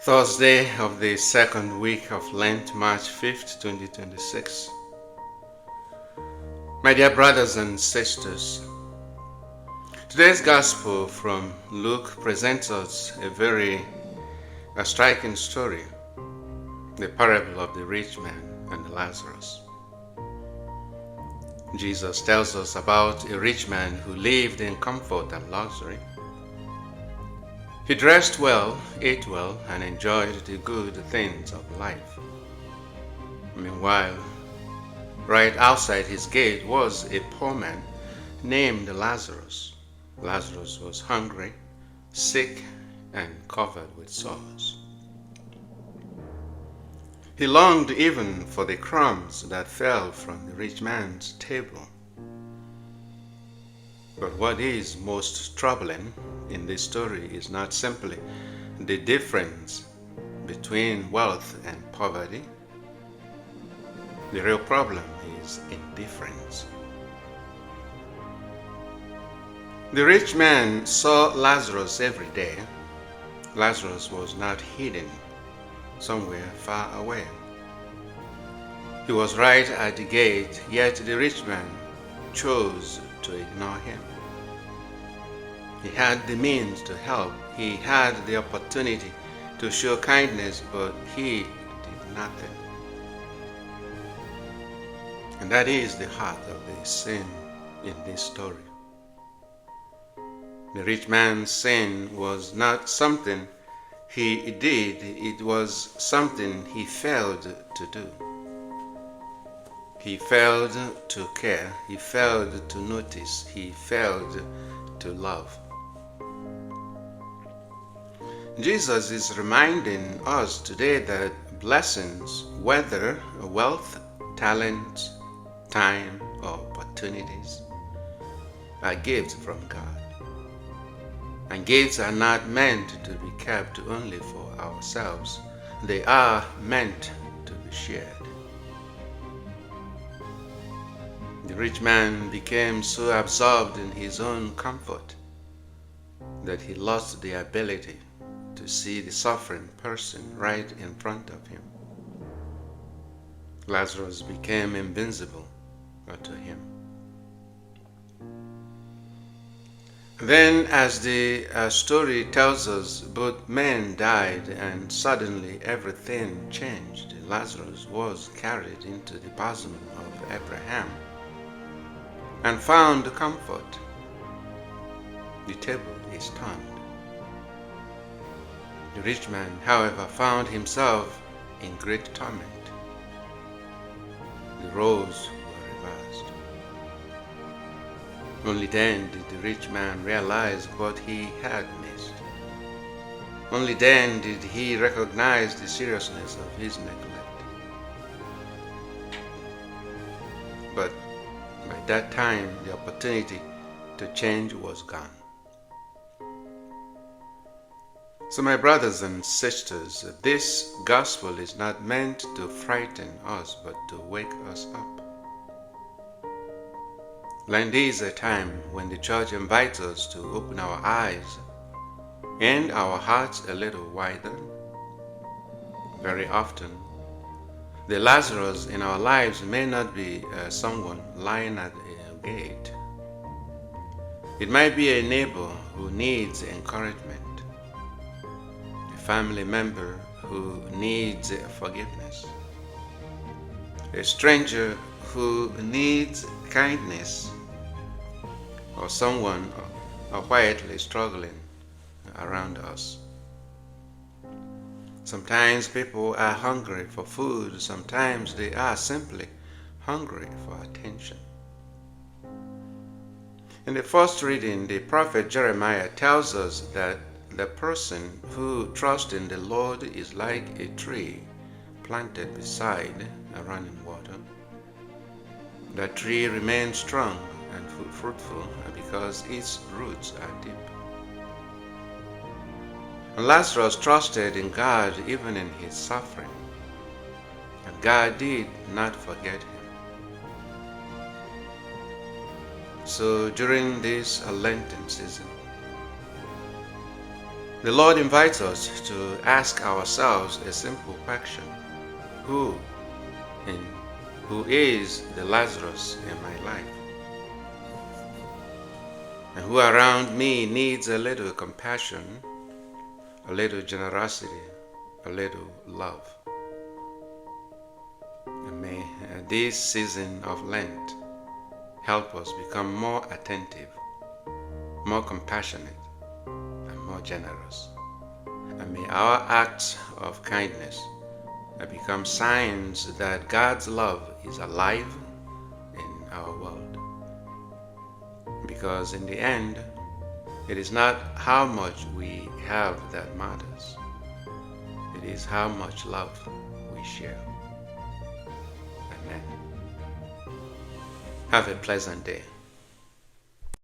Thursday of the second week of Lent, March 5th, 2026. My dear brothers and sisters, today's Gospel from Luke presents us a very striking story, the parable of the rich man and Lazarus. Jesus tells us about a rich man who lived in comfort and luxury. He dressed well, ate well, and enjoyed the good things of life. Meanwhile, right outside his gate was a poor man named Lazarus. Lazarus was hungry, sick, and covered with sores. He longed even for the crumbs that fell from the rich man's table. But what is most troubling in this story is not simply the difference between wealth and poverty. The real problem is indifference. The rich man saw Lazarus every day. Lazarus was not hidden somewhere far away. He was right at the gate, yet the rich man chose to ignore him. He had the means to help. He had the opportunity to show kindness, but he did nothing. And that is the heart of the sin in this story. The rich man's sin was not something he did, it was something he failed to do. He failed to care, he failed to notice, he failed to love. Jesus is reminding us today that blessings, whether wealth, talent, time, or opportunities, are gifts from God. And gifts are not meant to be kept only for ourselves. They are meant to be shared. The rich man became so absorbed in his own comfort that he lost the ability to see the suffering person right in front of him. Lazarus became invincible to him. Then, as the story tells us, both men died and suddenly everything changed. Lazarus was carried into the bosom of Abraham and found comfort. The table is turned. The rich man, however, found himself in great torment. The roles were reversed. Only then did the rich man realize what he had missed. Only then did he recognize the seriousness of his neglect. But by that time, the opportunity to change was gone. So, my brothers and sisters, this gospel is not meant to frighten us, but to wake us up. Lent is a time when the church invites us to open our eyes and our hearts a little wider. Very often, the Lazarus in our lives may not be someone lying at a gate. It might be a neighbor who needs encouragement, a family member who needs forgiveness, a stranger who needs kindness, or someone quietly struggling around us. Sometimes people are hungry for food, sometimes they are simply hungry for attention. In the first reading, the prophet Jeremiah tells us that the person who trusts in the Lord is like a tree planted beside a running water. That tree remains strong and fruitful because its roots are deep. And Lazarus trusted in God even in his suffering, and God did not forget him. So during this Lenten season, The Lord invites us to ask ourselves a simple question. Who and who is the Lazarus in my life? And who around me needs a little compassion, a little generosity, a little love? And may this season of Lent help us become more attentive, more compassionate, and more generous. And may our acts of kindness become signs that God's love is alive in our world. Because in the end, it is not how much we have that matters. It is how much love we share. Amen. Have a pleasant day.